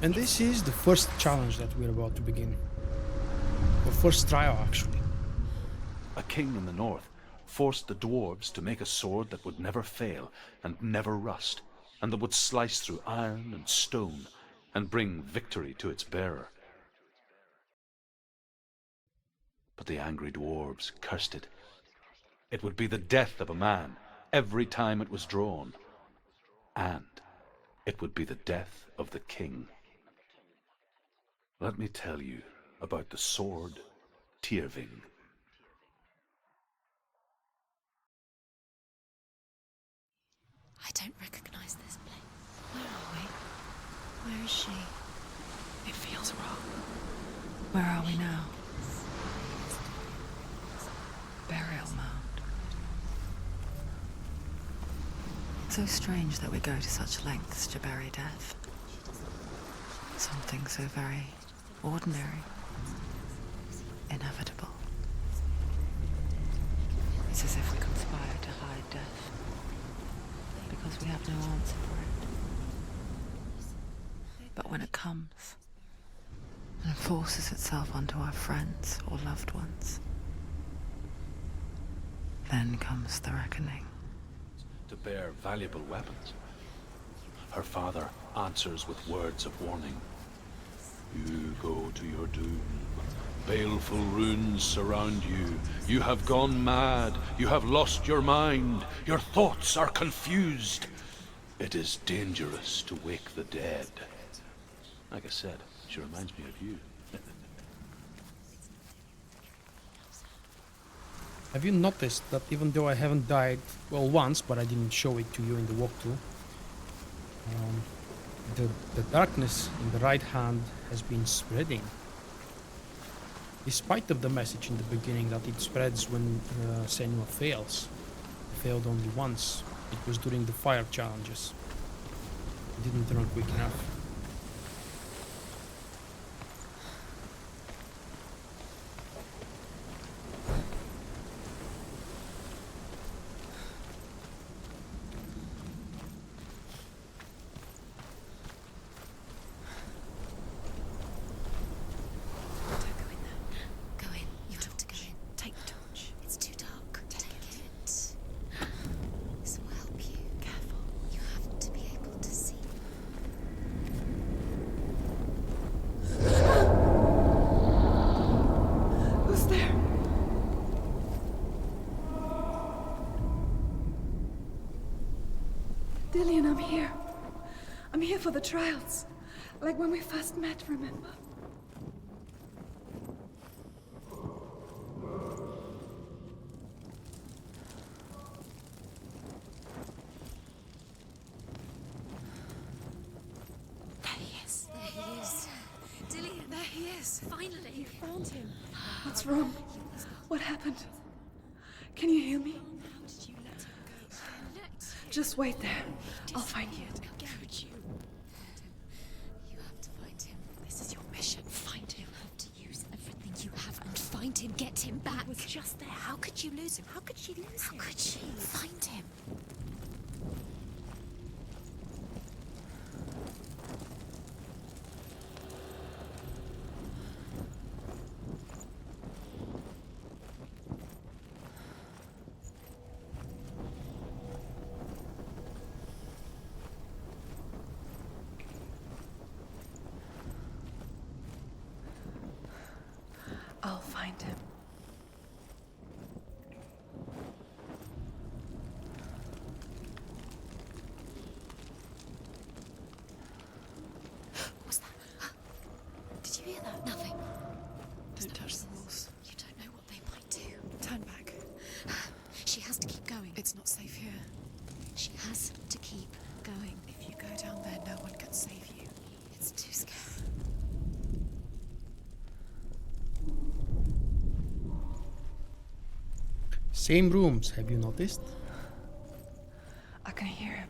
And this is the first challenge that we're about to begin. The first trial, actually. A king in the north forced the dwarves to make a sword that would never fail and never rust, and that would slice through iron and stone and bring victory to its bearer. But the angry dwarves cursed it. It would be the death of a man every time it was drawn, and it would be the death of the king. Let me tell you about the sword Tyrving. I don't recognize this place. Where are we? Where is she? It feels wrong. Where are we now? Burial mound. So strange that we go to such lengths to bury death. Something so very ordinary, inevitable. It's as if we conspire to hide death, because we have no answer for it. But when it comes, and forces itself onto our friends or loved ones, then comes the reckoning. To bear valuable weapons. Her father answers with words of warning. You go to your doom. Baleful runes surround you. You have gone mad. You have lost your mind. Your thoughts are confused. It is dangerous to wake the dead. Like I said, she reminds me of you. Have you noticed that even though I haven't died, well, once, but I didn't show it to you in the walkthrough, the darkness in the right hand has been spreading. Despite of the message in the beginning that it spreads when Senua fails. It failed only once. It was during the fire challenges. It didn't run quick enough. Dillian, I'm here. I'm here for the trials. Like when we first met, remember? There he is. There he is. Dillian, there he is. Finally. You found him. What's wrong? What happened? Can you hear me? How did you let him go? Just wait there. I'll find you. How could you? You have to find him. This is your mission. Find him. You have to use everything you have and find him. Get him back. He was just there. How could you lose him? How could she lose him? How could she? Find him. I'll find him. What was that? Did you hear that? Nothing. Don't touch the walls. You don't know what they might do. Turn back. She has to keep going. It's not safe here. She has to keep going. If you go down there, no one can save you. It's too scary. Same rooms, have you noticed? I can hear him.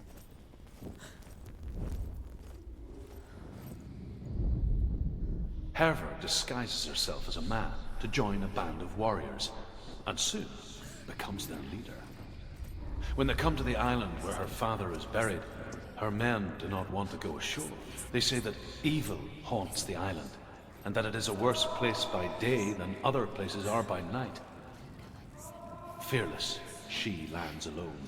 Hervor disguises herself as a man to join a band of warriors, and soon becomes their leader. When they come to the island where her father is buried, Her men do not want to go ashore. They say that evil haunts the island, and that it is a worse place by day than other places are by night. Fearless, she lands alone.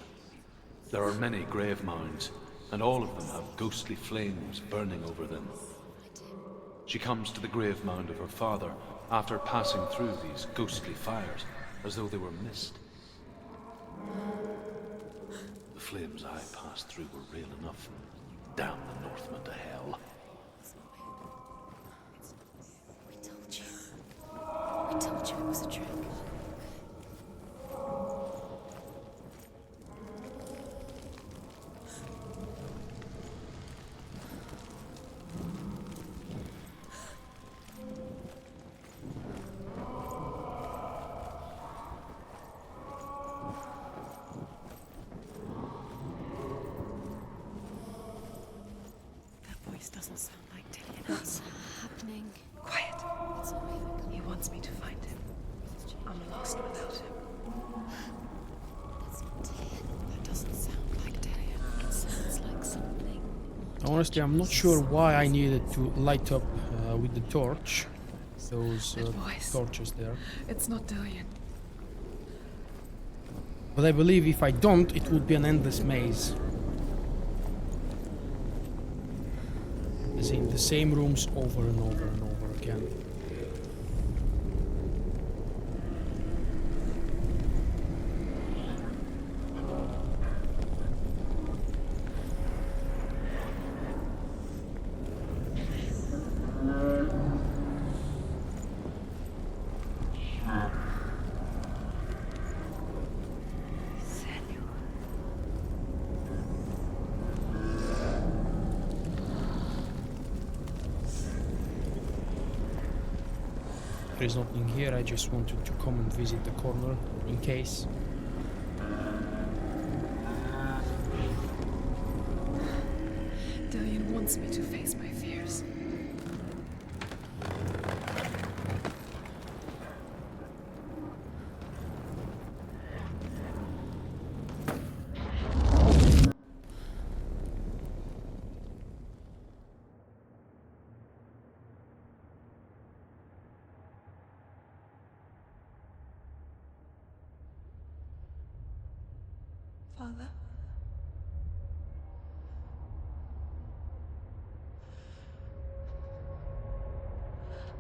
There are many grave mounds, and all of them have ghostly flames burning over them. She comes to the grave mound of her father after passing through these ghostly fires, as though they were mist. The flames I passed through were real enough. Damn the Northmen to hell. We told you. We told you it was a trick. Doesn't sound like Dillian. What's happening? Quiet. It's all right. He wants me to find him. I'm lost without him. That's not Dillian. That doesn't sound like Dillian. It sounds like something. Honestly, I'm not sure why I needed to light up with the torch. Those That voice. torches there. It's not Dillian. But I believe if I don't, it would be an endless maze. As in the same rooms over and over and over again. There is nothing here, I just wanted to come and visit the corner, in case. Dillian wants me to face my fears. Father?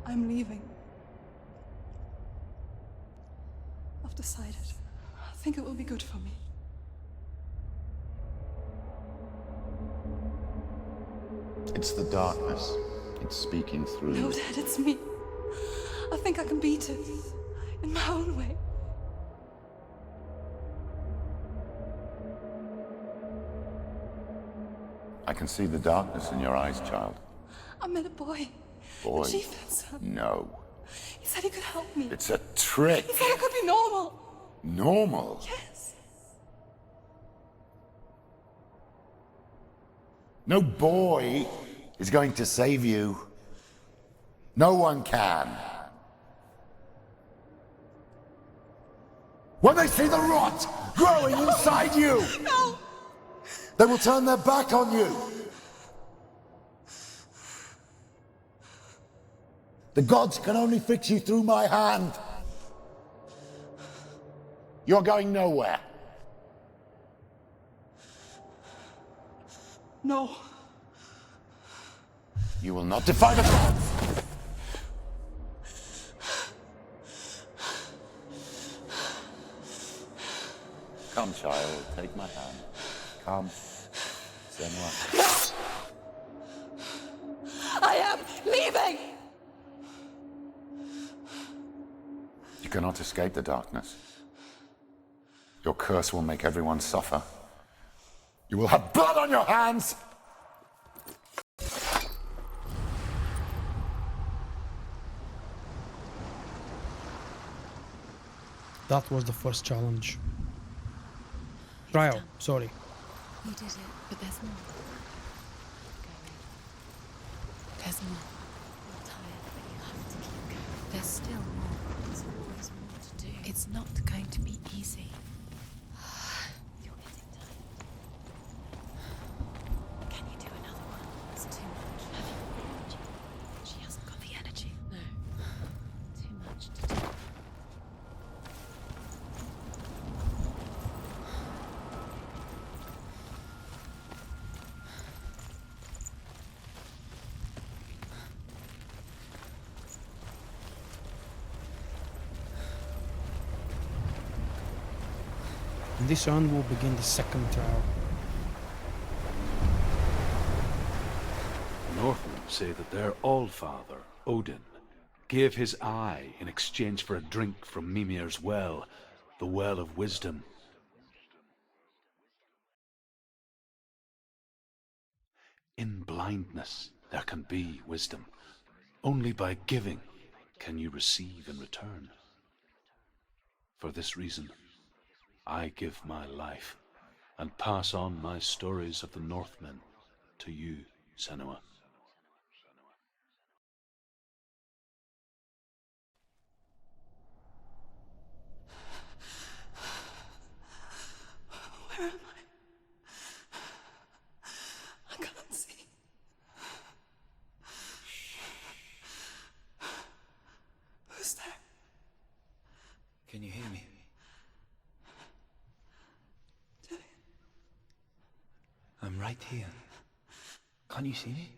I'm leaving. I've decided. I think it will be good for me. It's the darkness. It's speaking through No, you. Dad, it's me. I think I can beat it. In my own way. I can see the darkness in your eyes, child. I met a boy. Boy. The chieftain's son. No. He said he could help me. It's a trick. He said I could be normal. Normal. Yes. No boy is going to save you. No one can. When they see the rot growing inside you, No! they will turn their back on you. The gods can only fix you through my hand. You're going nowhere. No. You will not defy the gods. Come, child, take my hand. Come. Senua. I am leaving! You cannot escape the darkness. Your curse will make everyone suffer. You will have blood on your hands! That was the first challenge. Trial, sorry. You did it, but there's more. There's more. You're tired, but you have to keep going. There's still more. There's always more to do. It's not going to be easy. You're getting tired. In this round will begin the second trial. Northmen say that their Allfather, Odin, gave his eye in exchange for a drink from Mimir's well, the Well of Wisdom. In blindness there can be wisdom. Only by giving can you receive in return. For this reason, I give my life and pass on my stories of the Northmen to you, Senua. Where am I? I can't see. Who's there? Can you hear me? Dillian. I'm right here. Can't you see me?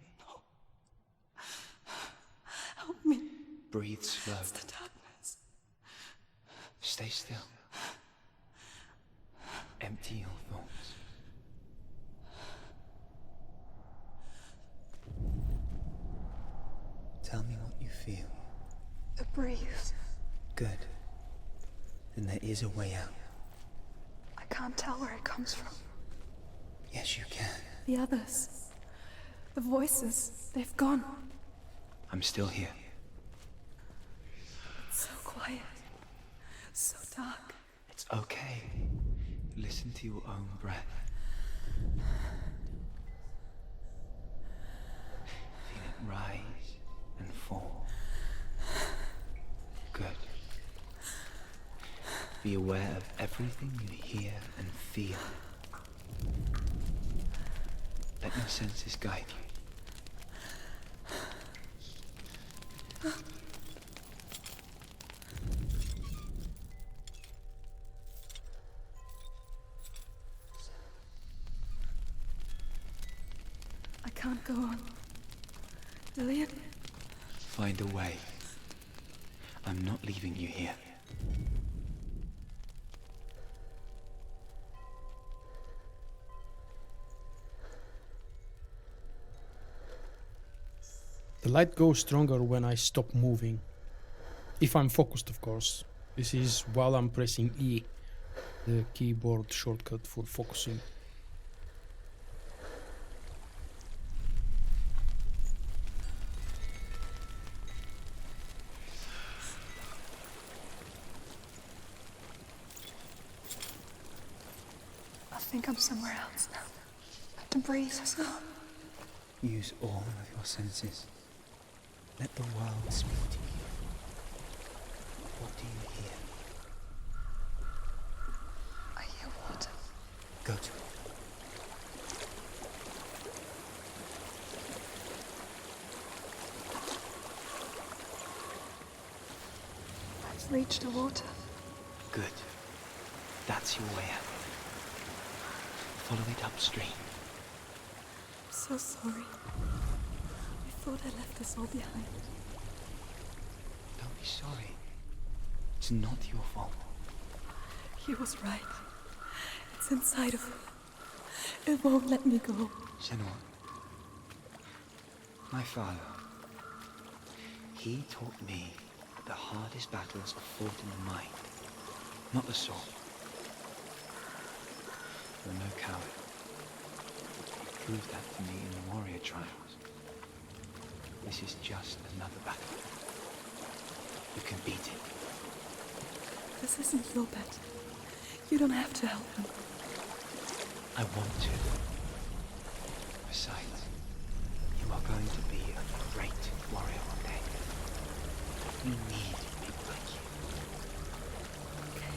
Help me. Breathe slow. It's the darkness. Stay still. Empty your thoughts. Tell me what you feel. A breeze. Good. Then there is a way out. I can't tell where it comes from. Yes, you can. The others. The voices. They've gone. I'm still here. It's so quiet. So dark. It's okay. Listen to your own breath. Feel it rise and fall. Good. Be aware of everything you hear and feel. Let your senses guide you. I can't go on. Dillian? Find a way. I'm not leaving you here. The light goes stronger when I stop moving. If I'm focused, of course. This is while I'm pressing E, the keyboard shortcut for focusing. I think I'm somewhere else now. The breeze has gone. Use all of your senses. Let the world speak to you. What do you hear? I hear water. Go to it. I've reached the water. Good. That's your way out. Follow it upstream. I'm so sorry. I thought I left us all behind. Don't be sorry. It's not your fault. He was right. It's inside of me. It won't let me go. Senua. My father. He taught me that the hardest battles are fought in the mind, not the sword. You're no coward. You proved that to me in the warrior trials. This is just another battle. You can beat it. This isn't your battle. You don't have to help him. I want to. Besides, you are going to be a great warrior one day. We need people like you. Okay.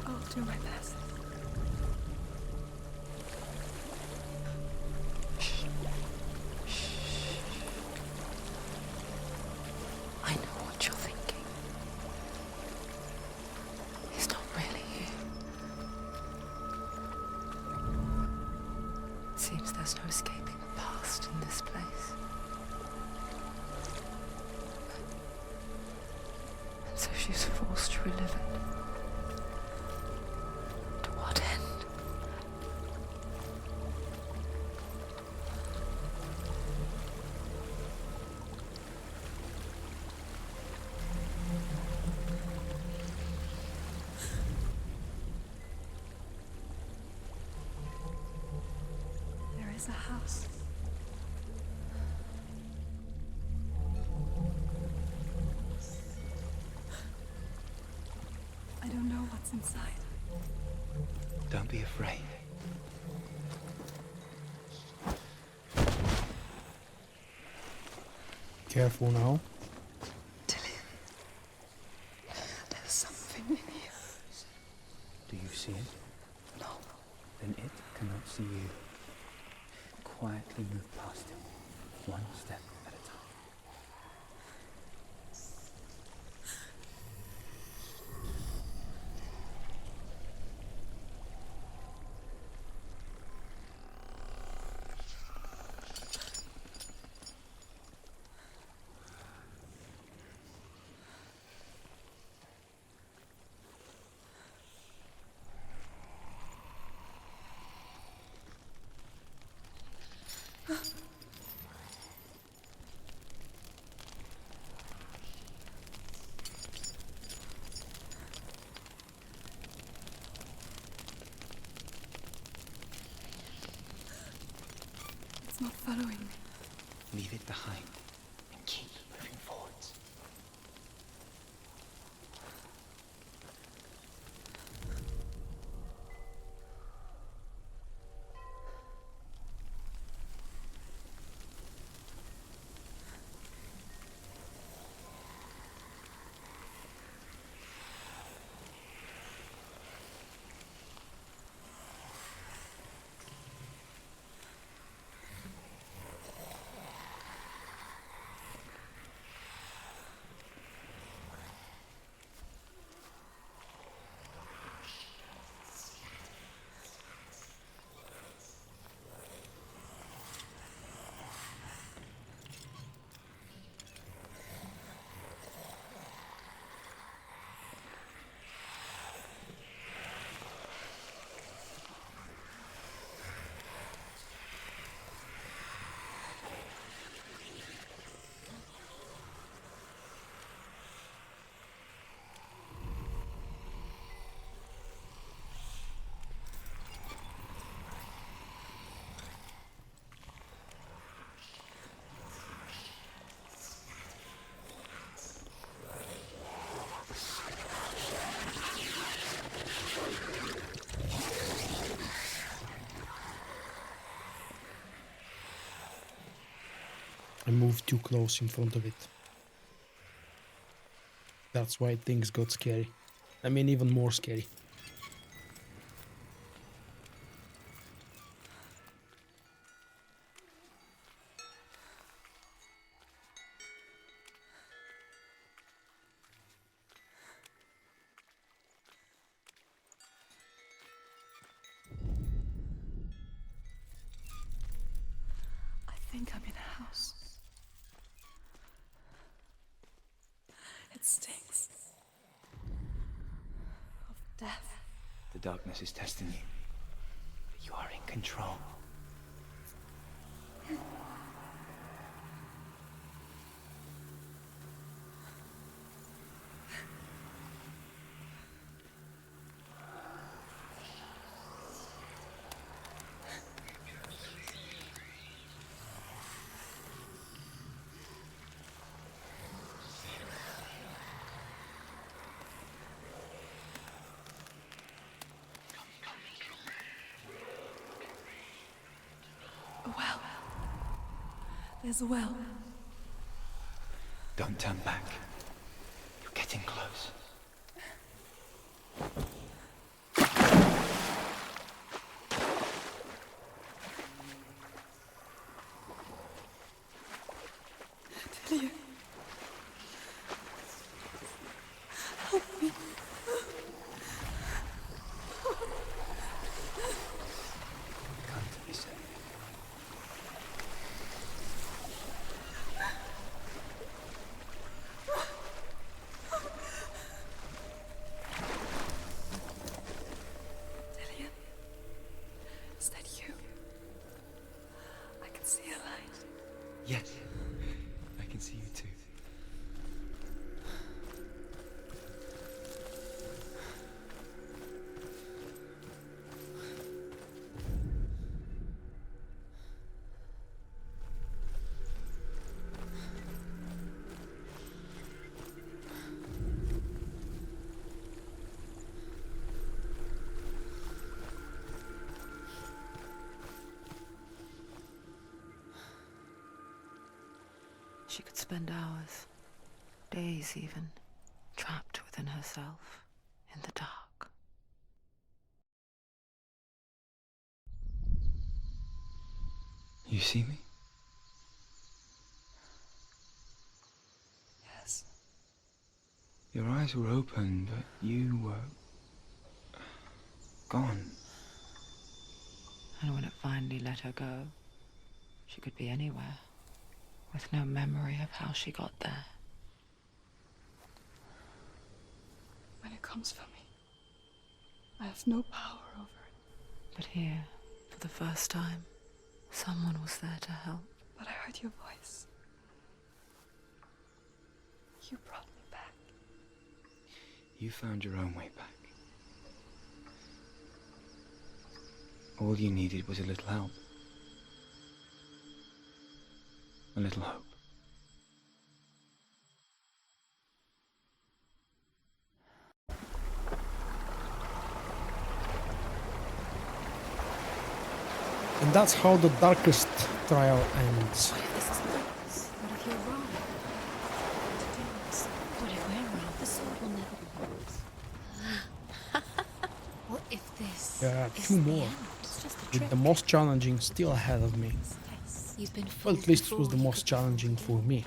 I'll do my best. I know what you're thinking. He's not really here. Seems there's no escaping the past in this place. And so she's forced to relive it. is a house. I don't know what's inside. Don't be afraid. Careful now. There's something in here. Do you see it? No. Then it cannot see you. Quietly move past it, one step at a time. It's not following me. Leave it behind and keep moving forwards. I moved too close in front of it. That's why things got scary. I mean, even more scary. I think I'm in a house. It stinks. Of death. The darkness is testing you, but you are in control. A well. There's a well. Don't turn back. You're getting close. Delia. Help me. Come to be safe. Delia. Is that you? I can see a light. Yes, I can see you too. She could spend hours, days even, trapped within herself, in the dark. You see me? Yes. Your eyes were open, but you were gone. And when it finally let her go, she could be anywhere, with no memory of how she got there. When it comes for me, I have no power over it. But here, for the first time, someone was there to help. But I heard your voice. You brought me back. You found your own way back. All you needed was a little help. A little hope. And that's how the darkest trial ends. What if this is pointless? What if you're wrong? What if we're wrong? The sword will never be yours. What if this is Two the more. end? It's just a With trick. the most challenging still ahead of me. You've been Well, fooled at least it before, was the you most could be challenging fooled for me. again.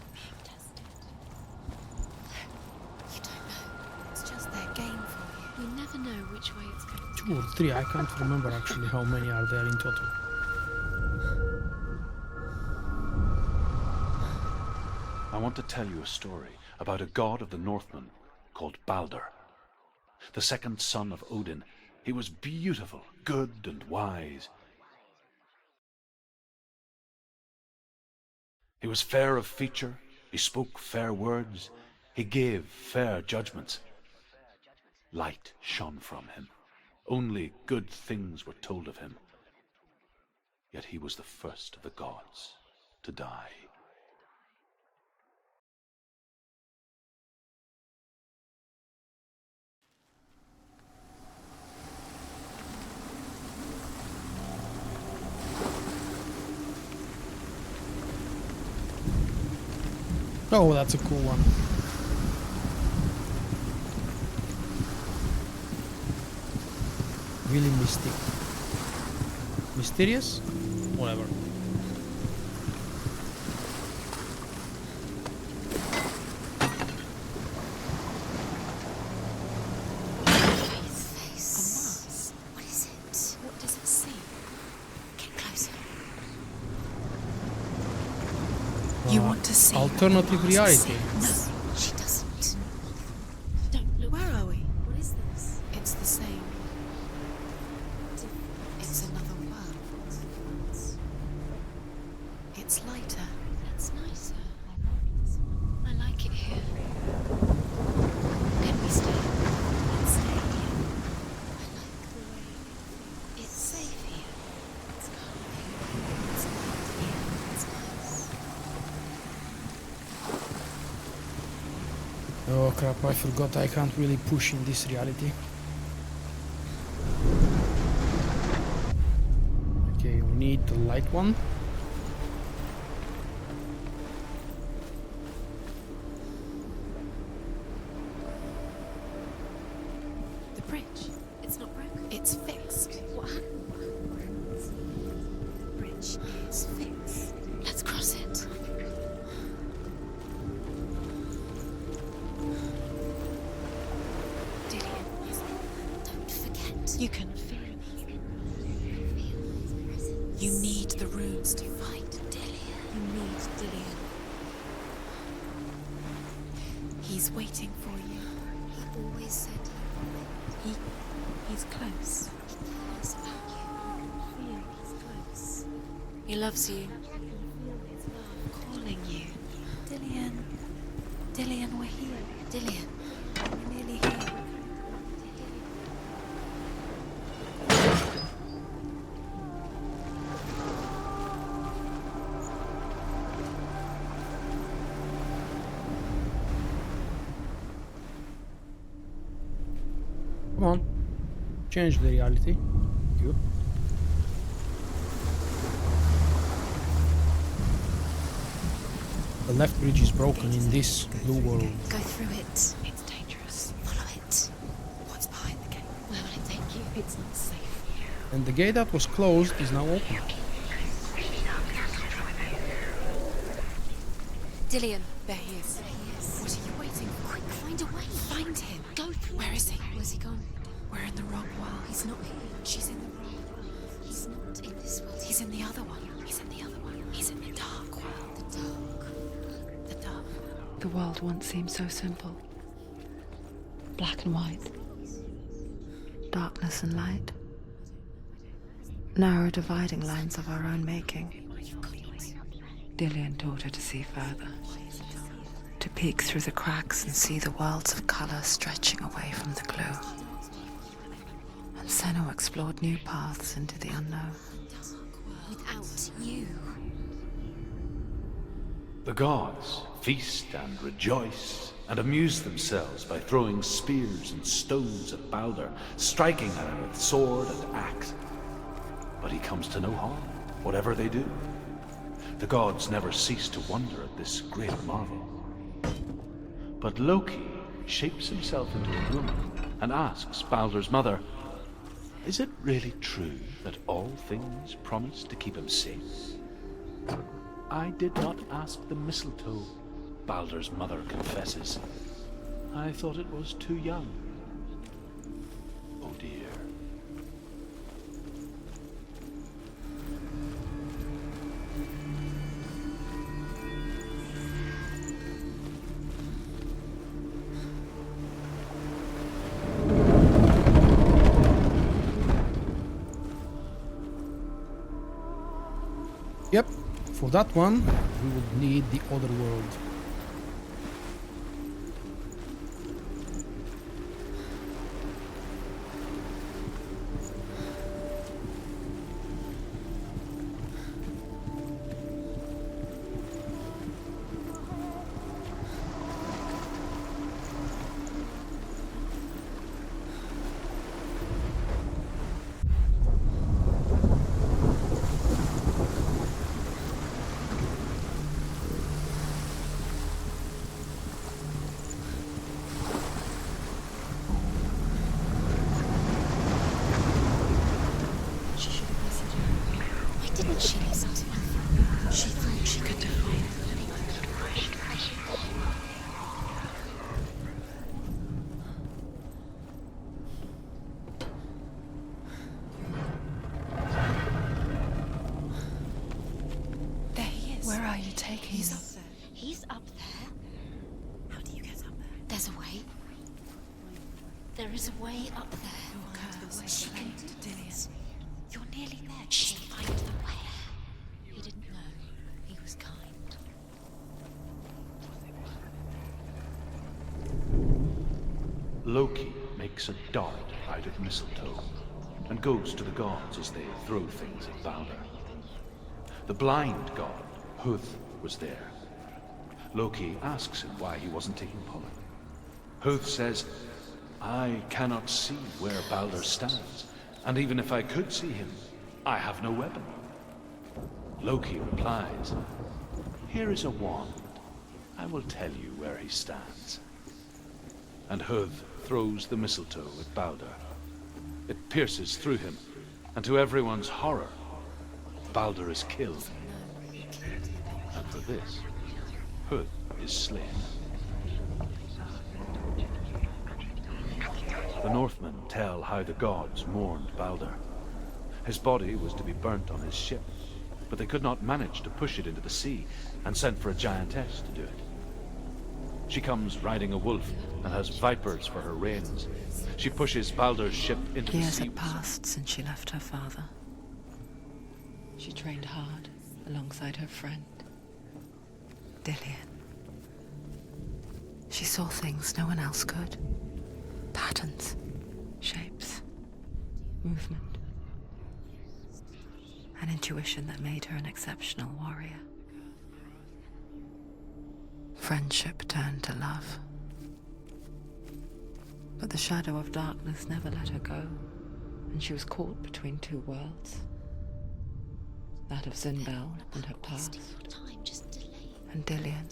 You don't know. It's just their game for you. You never know which way it's going to 2 or 3, I can't remember actually how many are there in total. I want to tell you a story about a god of the Northmen called Balder. The second son of Odin. He was beautiful, good and wise. He was fair of feature, he spoke fair words, he gave fair judgments. Light shone from him. Only good things were told of him. Yet he was the first of the gods to die. Oh, that's a cool one. Really mystic. Mysterious? Whatever. His face. What is it? What does it see? Get closer. You want to see Alternative what Mars reality. sees? No, she doesn't. Don't look. Where are we? What is this? It's the same. It's another world. It's lighter. That's nicer. I like it here. Can we stay? Let's stay here. I like the way it's safe here. It's calm here. It's light here. It's nice. Oh crap, I forgot I can't really push in this reality. Okay, we need the light one. The bridge. It's not broken. It's fixed. What happened? The bridge is fixed. Let's cross it. Dillian, don't forget. You can feel his presence. You need the runes to fight Dillian. You need Dillian. He's waiting for you. He always said he's close. He cares about you. You can feel he's close. He loves you. You can feel his love calling you. Dillian. Dillian, we're here. Dillian. We're nearly here. Come on. Change the reality. Good. The left bridge is broken in this blue world. Go through it. It's dangerous. Follow it. What's behind the gate? Where will it take you? It's not safe. And the gate that was closed is now open. Dillion. There he is. What are you waiting for? Quick, find a way. Find him. Go through. Where is he? Where's he gone? We're in the wrong world. He's not here. She's in the wrong world. He's not in this world. He's in the other one. He's in the other one. He's in the dark world. The dark. The dark. The world once seemed so simple. Black and white. Darkness and light. Narrow dividing lines of our own making. Dillion taught her to see further. To peek through the cracks and see the worlds of colour stretching away from the gloom. And Senua explored new paths into the unknown. Without you. The gods feast and rejoice and amuse themselves by throwing spears and stones at Baldur, striking at him with sword and axe. But he comes to no harm, whatever they do. The gods never cease to wonder at this great marvel. But Loki shapes himself into a woman and asks Baldur's mother, "Is it really true that all things promise to keep him safe?" "I did not ask the mistletoe," Baldur's mother confesses. "I thought it was too young." Oh dear. Yep, for that one, we would need the other world. Where are you taking He's me? up there. He's up there. How do you get up there? There's a way. There is a way up there. She can do this. You're nearly there. She'll find the way. He didn't know. He was kind. Loki makes a dart out of mistletoe and goes to the gods as they throw things at Baldur. The blind god, Huth, was there. Loki asks him why he wasn't taking pollen. Huth says, "I cannot see where Baldur stands, and even if I could see him, I have no weapon." Loki replies, "Here is a wand. I will tell you where he stands." And Huth throws the mistletoe at Baldur. It pierces through him, and to everyone's horror, Baldur is killed. And for this, Huth is slain. The Northmen tell how the gods mourned Baldur. His body was to be burnt on his ship, but they could not manage to push it into the sea and sent for a giantess to do it. She comes riding a wolf and has vipers for her reins. She pushes Baldur's ship into the Years sea. had passed since she left her father. She trained hard alongside her friend, Dillion. She saw things no one else could. Patterns, shapes, movement. An intuition that made her an exceptional warrior. Friendship turned to love. But the shadow of darkness never let her go, and she was caught between two worlds. That of Zinbel and her past, Time, just delay. and Dillion,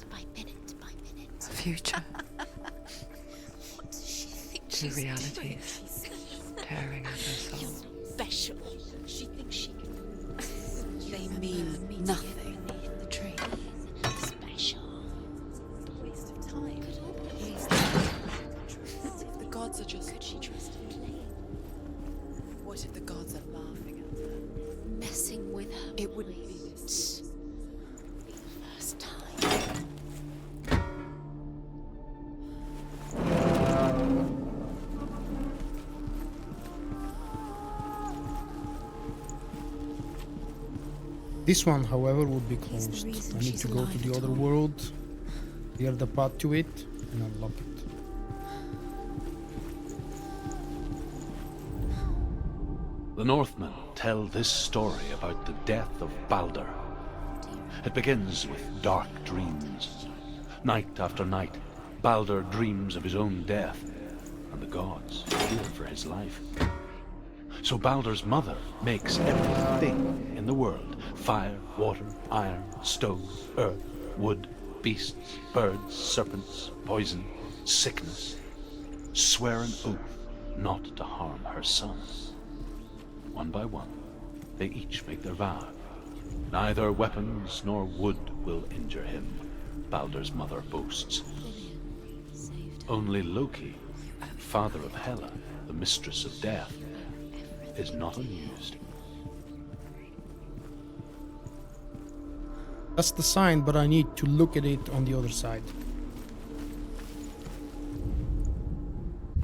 future. What does she think Two she's realities tearing at her soul. doing? Special. She thinks she can. They mean nothing. The tree. Special. Waste of time. If the gods are just... Could she trust him? What if the gods are laughing at her? Messing with her. It wouldn't be this. Be the first time. This one, however, would be He's the closed. reason I need she's to go to alive the at other all. world, clear the path to it, and unlock it. The Northmen tell this story about the death of Balder. It begins with dark dreams. Night after night, Balder dreams of his own death, and the gods fear for his life. So Balder's mother makes everything in the world, fire, water, iron, stone, earth, wood, beasts, birds, serpents, poison, sickness, swear an oath not to harm her son. One by one, they each make their vow. Neither weapons nor wood will injure him, Balder's mother boasts. Only Loki, father of Hela, the mistress of death, is not amused. That's the sign, but I need to look at it on the other side.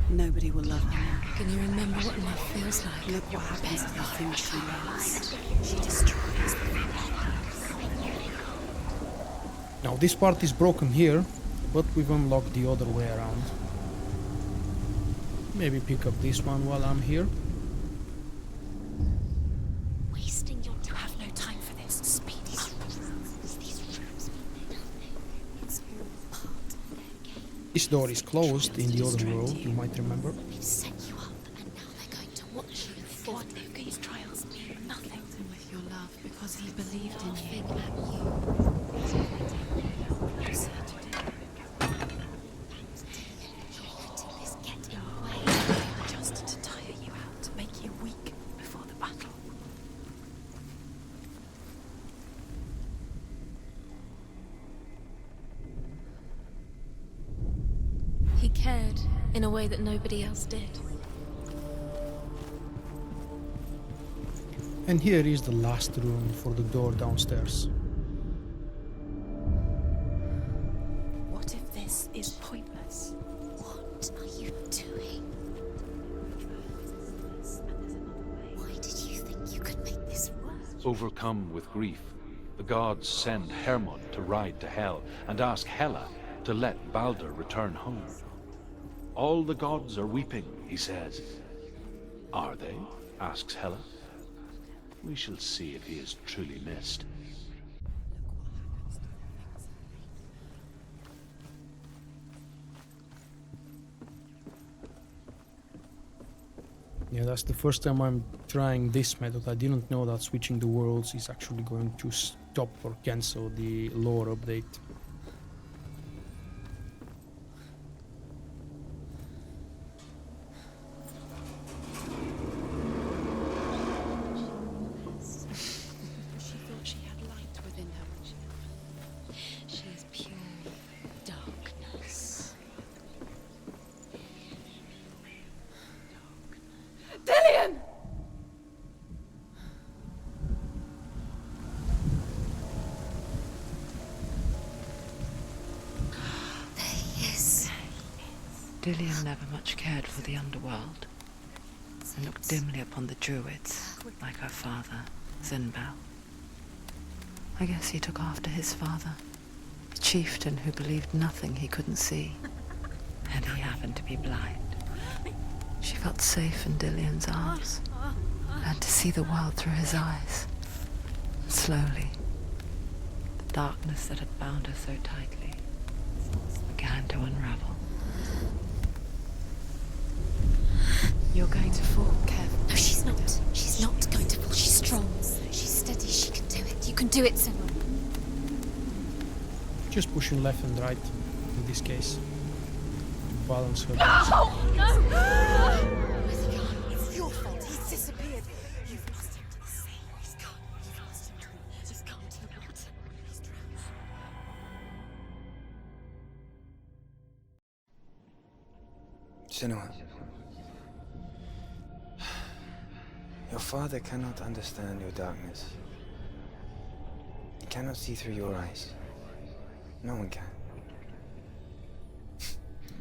Nobody will love her now. Can you remember what love feels like? Look what happens to the things she loves. She destroys them. Now this part is broken here, but we've unlocked the other way around. Maybe pick up this one while I'm here. Wasting your time. Have no time for this. Speed. These rooms mean nothing. It's all part of their game. This door is closed in the other world, you might remember. They've set you up, and now they're going to watch you fall. What if these trials mean nothing? And with your love, because he believed in Laughing you. at you. You said you did. You're letting this get in the way. Just to tire you out, to make you weak before the battle. He cared in a way that nobody else did. And here is the last room for the door downstairs. What if this is pointless? What are you doing? Why did you think you could make this work? Overcome with grief, the gods send Hermod to ride to Hel and ask Hela to let Balder return home. All the gods are weeping, he says. Are they? Asks Hela. We shall see if he is truly missed. Yeah, that's the first time I'm trying this method. I didn't know that switching the worlds is actually going to stop or cancel the lore update. She thought she had light within her. She is pure darkness. Dillian! There he is. Dillian never much cared for the underworld, and looked dimly upon the druids, like her father, Zinbel. I guess he took after his father, a chieftain who believed nothing he couldn't see, and he happened to be blind. She felt safe in Dillian's arms, and to see the world through his eyes. And slowly, the darkness that had bound her so tightly began to unravel. You're going to fall, Kev. No, she's not. She's not going to fall. She's strong. She's steady. She can do it. You can do it, Senua. Just pushing left and right. in this case. Balance her. It's your fault. He's disappeared. You've lost him to the sea. He's gone. You've lost him to it. He's gone to the water. He's drowned. Senua, your father cannot understand your darkness. He cannot see through your eyes. No one can.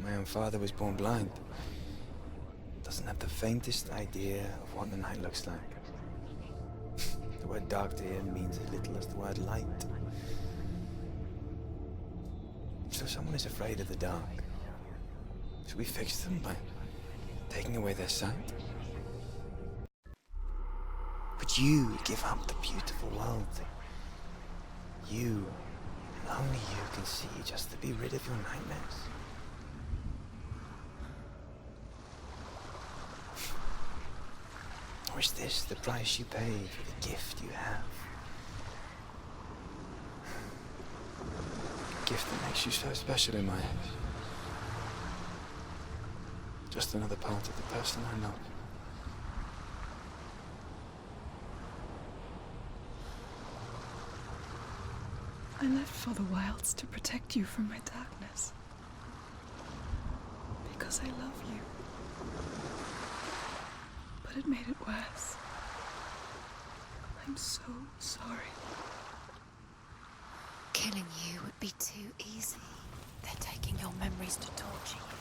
My own father was born blind. Doesn't have the faintest idea of what the night looks like. The word dark to him means as little as the word light. So someone is afraid of the dark. Should we fix them by taking away their sight? Would you give up the beautiful world that you, and only you, can see just to be rid of your nightmares? Or is this the price you pay for the gift you have? A gift that makes you so special in my eyes. Just another part of the person I love. I left for the wilds to protect you from my darkness. Because I love you. But it made it worse. I'm so sorry. Killing you would be too easy. They're taking your memories to torture you.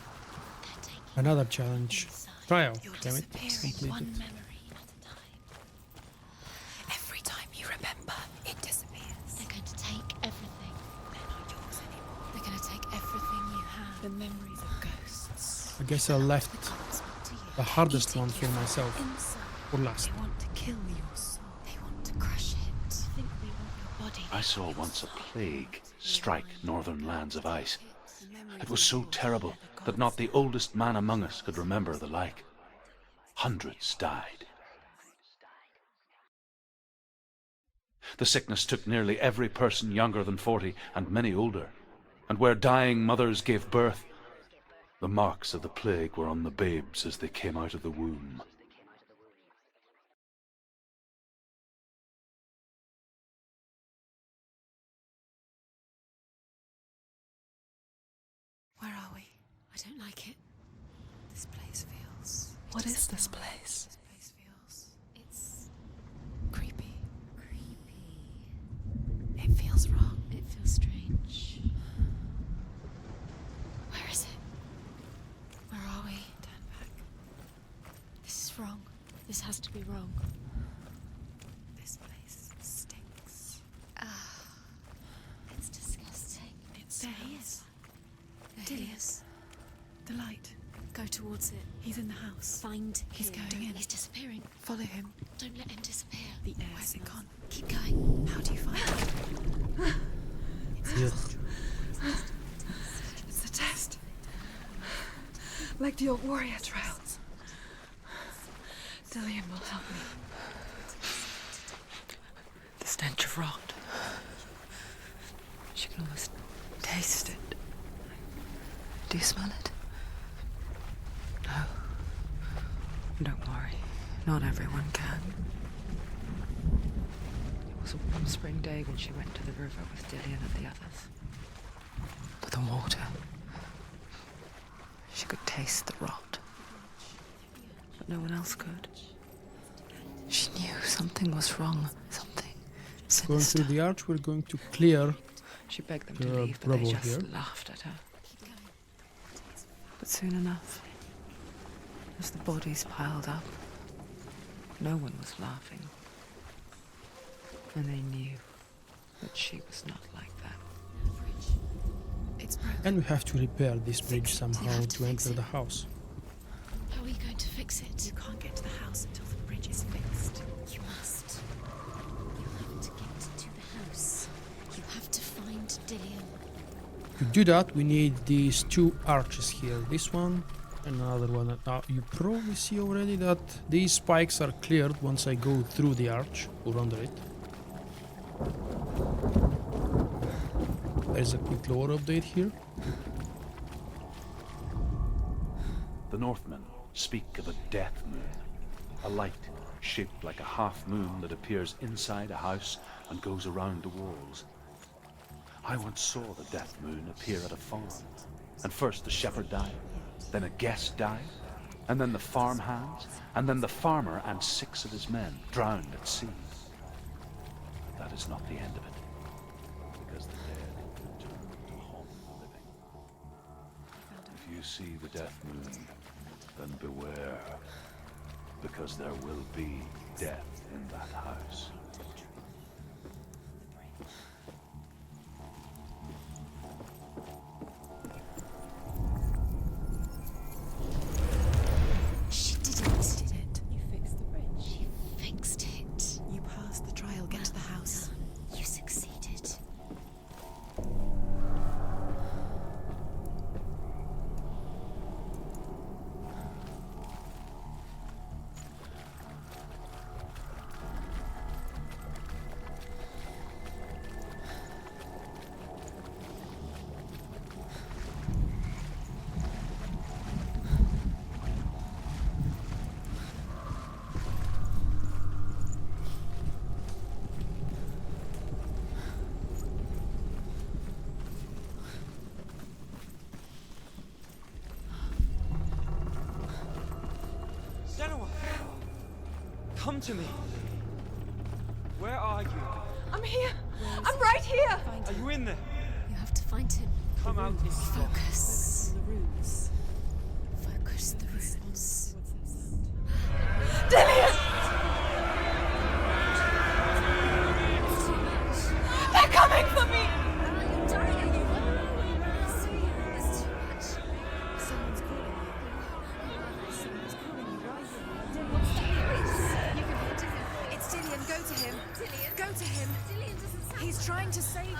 They're taking Another challenge. Trial. You're Damn it. disappearing one Completed. memory at a time. Every time you remember, it disappears. They're going to take everything. They're not yours anymore. They're going to take everything you have. The memories of ghosts. I guess I left The gods want to you. the hardest Eating one you for from myself inside. for last. They want to kill your soul. They want to crush it. I think they want your body. I saw once a plague strike northern lands of ice. It was so terrible that not the oldest man among us could remember the like. Hundreds died. The sickness took nearly every person younger than 40 and many older. And where dying mothers gave birth, the marks of the plague were on the babes as they came out of the womb. Where are we? I don't like it. This place feels... What is this not. place? This place feels... It's... creepy. Creepy. It feels wrong. It feels strange. Where is it? Where are we? Turn back. This is wrong. This has to be wrong. This place stinks. It's disgusting. It's There he is. There he is. The light. Go towards it. He's in the house. Find He's him. going in. He's disappearing. Follow him. Don't let him disappear. The air Where's it smells. gone? Keep going. How do you find him? Yeah. It's a test. Like the old warrior trials. Dillian will help me. The stench of rot. She can almost taste it. Do you smell it? No. Don't worry. Not everyone can. It was a warm spring day when she went to the river with Dillian and the others. But the water. She could taste the rot. But no one else could. She knew something was wrong. Something Going sinister. through the arch, we're going to clear. She begged them to the leave, but they rubble just here. laughed at her. But soon enough, as the bodies piled up, no one was laughing. And they knew that she was not like that. It's broken. And we have to repair this bridge Fix it. somehow You have to to fix enter it. the house. How are you going to fix it? You can't get to the house until the bridge is fixed. You must. You have to get to the house. You have to find Dillian. To do that, we need these two arches here. This one and another one. Now, you probably see already that these spikes are cleared once I go through the arch or under it. There's a quick lore update here. The Northmen speak of a death moon, a light shaped like a half moon that appears inside a house and goes around the walls. I once saw the death moon appear at a farm, and first the shepherd died, then a guest died, and then the farm hands, and then the farmer and 6 of his men drowned at sea. But that is not the end of it, because the dead return to haunt the living. If you see the death moon, then beware, because there will be death in that house. She did it. You fixed the bridge. She fixed it. You passed the trial. Get to the house. You succeeded. Senua! Come to me! Where are you? I'm here. I'm right here. Are you in there? You have to find him. Come out if you can. Focus. The roots. Focus the roots. Dillian! They're coming for me! You're dying. There's too much. Someone's calling you. Someone's calling you right here. What's that voice? You can hear Dillian. It's Dillian. Go to him. Dillian. Go to him. Dillian doesn't sound. He's trying to save you.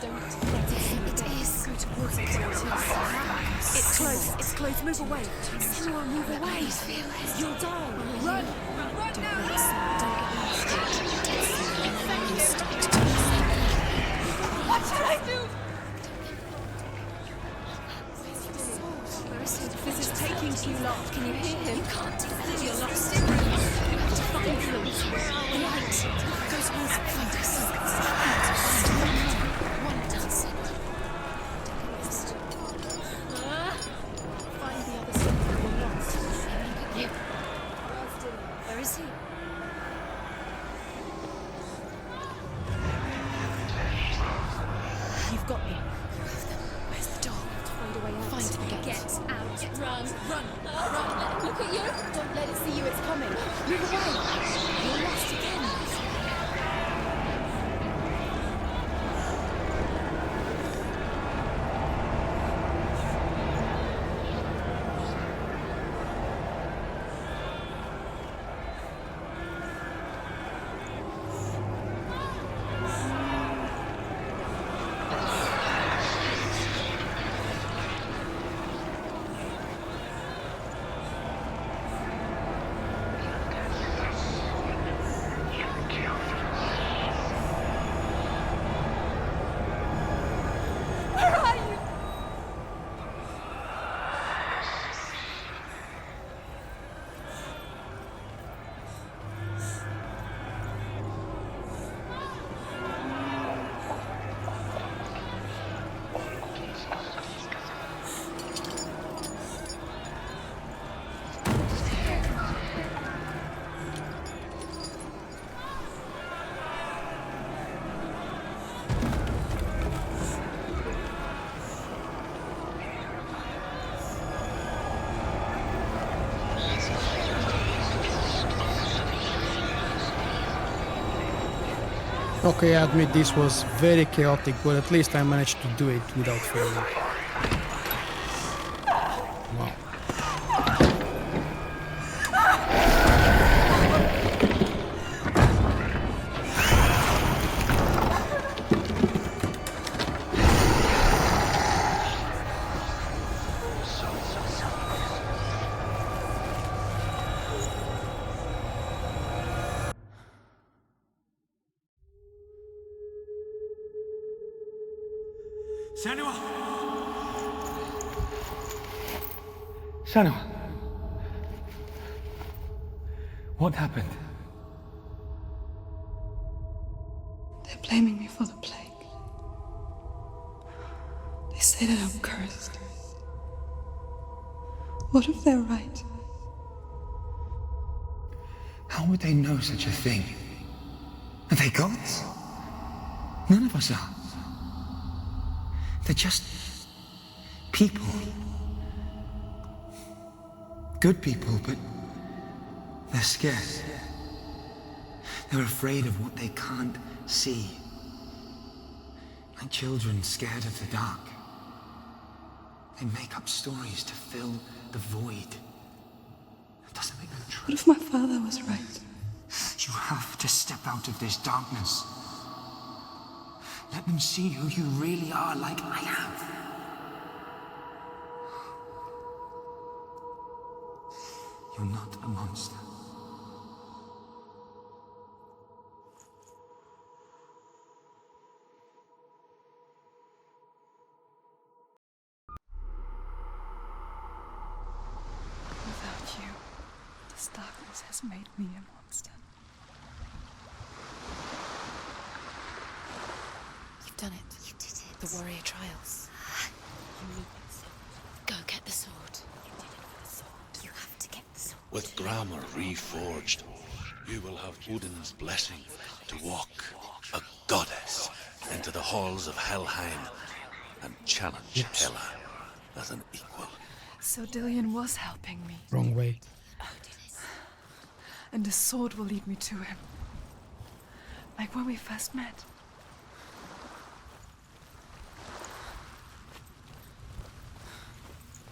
Don't let it see the is. Go towards it. It's close. It's close. Move away. Senua, move away. You'll die. Run. Run now. What should I do? Where is he? This is taking too long. Can you hear him? You can't do that. You're lost. You have to find him. Where are we? Light. Go towards it. Find us. One does. Find the other side. We're lost. You. Where is he? You've got me. Where's the door? Find a way out. Find the Get gate. out. Run. Run. Run. Look at you. Don't let it see you. It's coming. Move away. You're lost again. Where are you? Okay, I admit this was very chaotic, but at least I managed to do it without failing. Wow. Senua! Senua! What happened? They're blaming me for the plague. They say that I'm cursed. What if they're right? How would they know such a thing? Are they gods? None of us are. They're just people. Good people, but they're scared. They're afraid of what they can't see. Like children scared of the dark. They make up stories to fill the void. That doesn't make them true. What if my father was right? You have to step out of this darkness. Let them see who you really are, like I have. You're not a monster. Without you, this darkness has made me a monster. You've done it. You did it. The warrior trials. You need that sword. Go get the sword. You did it for the sword. You have to get the sword. With grammar reforged, you will have Odin's blessing to walk, a goddess, into the halls of Helheim and challenge Hela as an equal. So Dillion was helping me, Wrong way. and the sword will lead me to him. Like when we first met.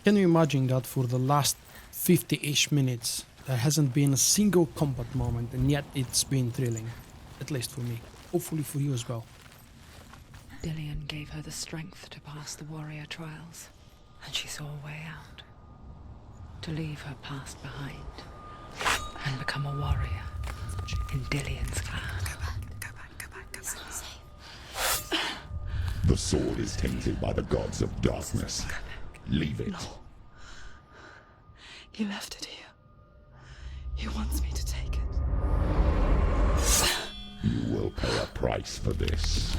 Can you imagine that for the last 50-ish minutes there hasn't been a single combat moment, and yet it's been thrilling. At least for me. Hopefully for you as well. Dillion gave her the strength to pass the warrior trials, and she saw a way out. To leave her past behind and become a warrior in Dillion's clan. Go back. It's not safe. The sword is tainted by the gods of darkness. Leave it. No. He left it here. He wants me to take it. You will pay a price for this.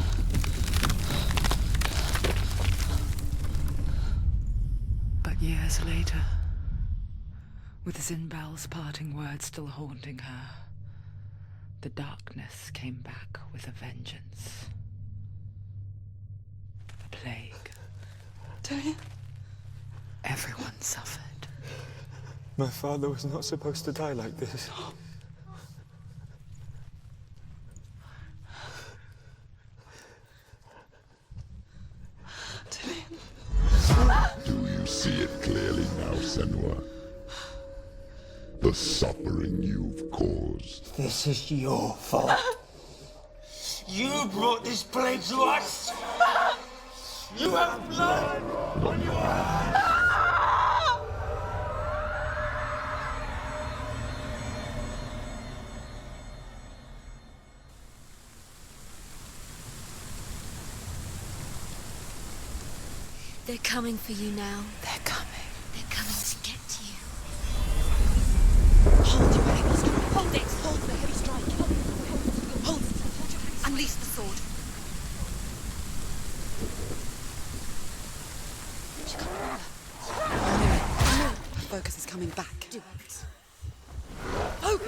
But years later, with Zinbel's parting words still haunting her, the darkness came back with a vengeance. The plague. Dillion? Everyone suffered. My father was not supposed to die like this. Dillion? Do you see it clearly now, Senua? The suffering you've caused. This is your fault. You brought this plague to us! You have blood on your hands! They're coming for you now. They're coming. They're coming to get to you. Hold your heavy strike. Hold it. Hold the heavy strike. Hold it. Unleash the sword. She can't remember. I know. Focus is coming back. Do it. Oh!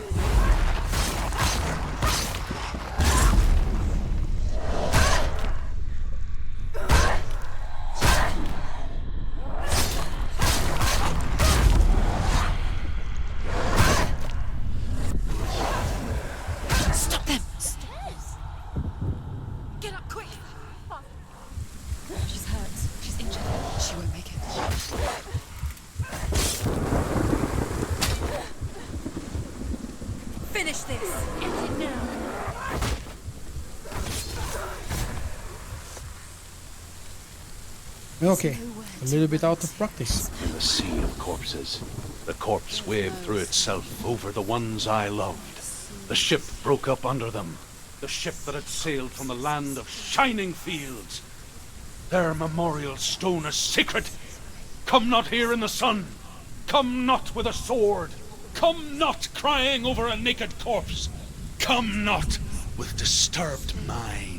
Stop them! Stairs! Get up quick! She's hurt. She's injured. She won't make it. Finish this! End it now. Okay, a little bit out of practice. In the sea of corpses, the corpse waved through itself over the ones I loved. The ship broke up under them. The ship that had sailed from the land of shining fields. Their memorial stone is sacred. Come not here in the sun. Come not with a sword. Come not crying over a naked corpse. Come not with disturbed mind.